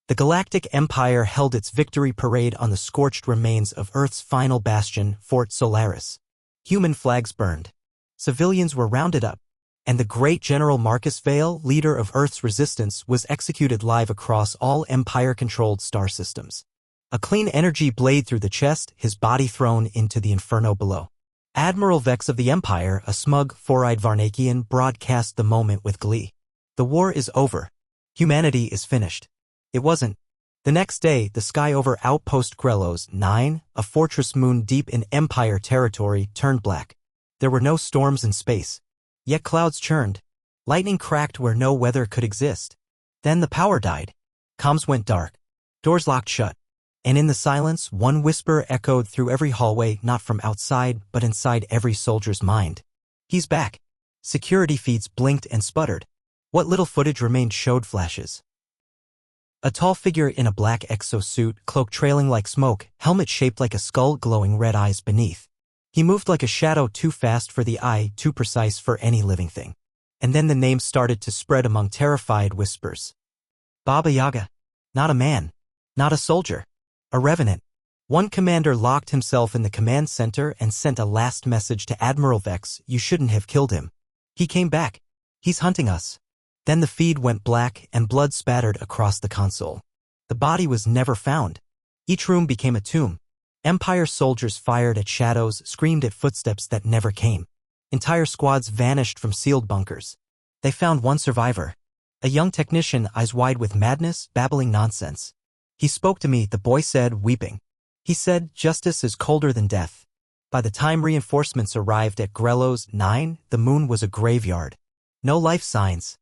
The Galactic Empire held its victory parade on the scorched remains of Earth's final bastion, Fort Solaris. Human flags burned. Civilians were rounded up. And the great General Marcus Vale, leader of Earth's resistance, was executed live across all Empire-controlled star systems. A clean energy blade through the chest, his body thrown into the inferno below. Admiral Vex of the Empire, a smug, four-eyed Varnakian, broadcast the moment with glee. The war is over. Humanity is finished. It wasn't. The next day, the sky over Outpost Grelos 9, a fortress moon deep in Empire territory, turned black. There were no storms in space. Yet clouds churned. Lightning cracked where no weather could exist. Then the power died. Comms went dark. Doors locked shut. And in the silence, one whisper echoed through every hallway, not from outside, but inside every soldier's mind. He's back. Security feeds blinked and sputtered. What little footage remained showed flashes. A tall figure in a black exosuit, cloak trailing like smoke, helmet shaped like a skull, glowing red eyes beneath. He moved like a shadow, too fast for the eye, too precise for any living thing. And then the name started to spread among terrified whispers. Baba Yaga. Not a man. Not a soldier. A revenant. One commander locked himself in the command center and sent a last message to Admiral Vex: "You shouldn't have killed him. He came back. He's hunting us." Then the feed went black and blood spattered across the console. The body was never found. Each room became a tomb. Empire soldiers fired at shadows, screamed at footsteps that never came. Entire squads vanished from sealed bunkers. They found one survivor. A young technician, eyes wide with madness, babbling nonsense. "He spoke to me," the boy said, weeping. He said, "Justice is colder than death." By the time reinforcements arrived at Grelos 9, the moon was a graveyard. No life signs.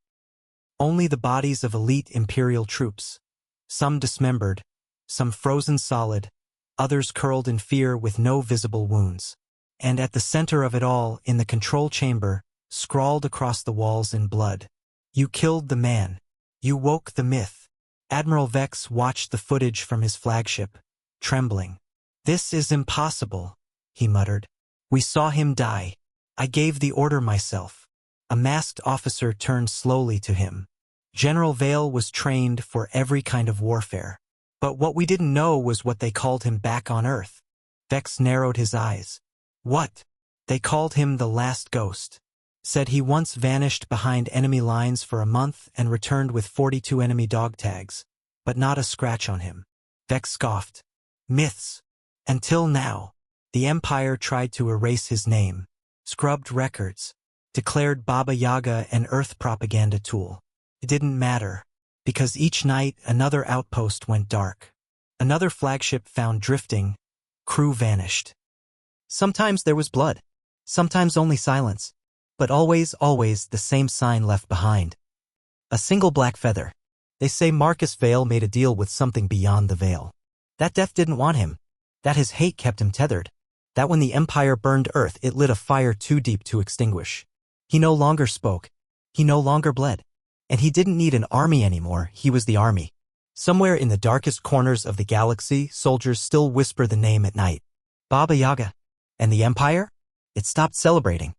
Only the bodies of elite Imperial troops. Some dismembered, some frozen solid, others curled in fear with no visible wounds. And at the center of it all, in the control chamber, scrawled across the walls in blood, "You killed the man. You woke the myth." Admiral Vex watched the footage from his flagship, trembling. "This is impossible," he muttered. "We saw him die. I gave the order myself." A masked officer turned slowly to him. General Vale was trained for every kind of warfare. But what we didn't know was what they called him back on Earth. Vex narrowed his eyes. "What?" "They called him the last ghost. Said he once vanished behind enemy lines for a month and returned with 42 enemy dog tags, but not a scratch on him." Vex scoffed. "Myths. Until now. The Empire tried to erase his name, scrubbed records, declared Baba Yaga an Earth propaganda tool. It didn't matter. Because each night, another outpost went dark. Another flagship found drifting. Crew vanished. Sometimes there was blood. Sometimes only silence. But always, always the same sign left behind. A single black feather. They say Marcus Vale made a deal with something beyond the veil. That death didn't want him. That his hate kept him tethered. That when the Empire burned Earth, it lit a fire too deep to extinguish. He no longer spoke. He no longer bled. And he didn't need an army anymore, he was the army. Somewhere in the darkest corners of the galaxy, soldiers still whisper the name at night. Baba Yaga. And the Empire? It stopped celebrating.